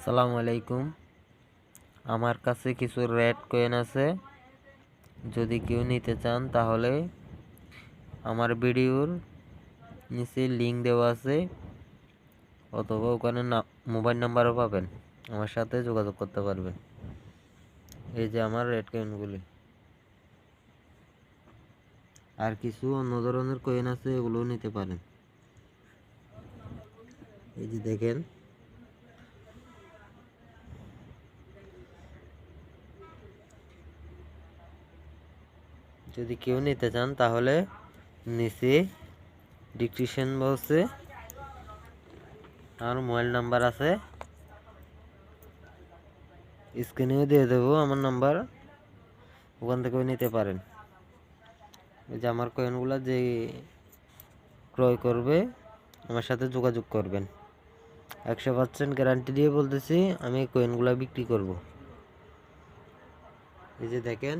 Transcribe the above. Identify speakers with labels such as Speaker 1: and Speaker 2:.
Speaker 1: আসসালামু আলাইকুম। আমার কাছে কিছু রেড কয়েন আছে। যদি কেউ নিতে চান তাহলে আমার ভিডিওর নিচে লিংক দেওয়া আছে, অথবা ওখানে মোবাইল নাম্বারও পাবেন, আমার সাথে যোগাযোগ করতে পারবেন। এই যে আমার রেড কয়েনগুলি। আর কিছু অন্য ধরনের কয়েন আছে, এগুলোও নিতে পারেন। এই যে দেখেন, যদি কেউ নিতে চান তাহলে নিচে ডিসক্রিপশন বক্সে আমার মোবাইল নাম্বার আছে, স্ক্রিনেও দিয়ে দেবো আমার নাম্বার, ওখান থেকেও নিতে পারেন। ওই যে আমার কয়েনগুলো যে ক্রয় করবে আমার সাথে যোগাযোগ করবেন। 100% গ্যারান্টি দিয়ে বলতেছি, আমি কয়েনগুলো বিক্রি করব। এই যে দেখেন,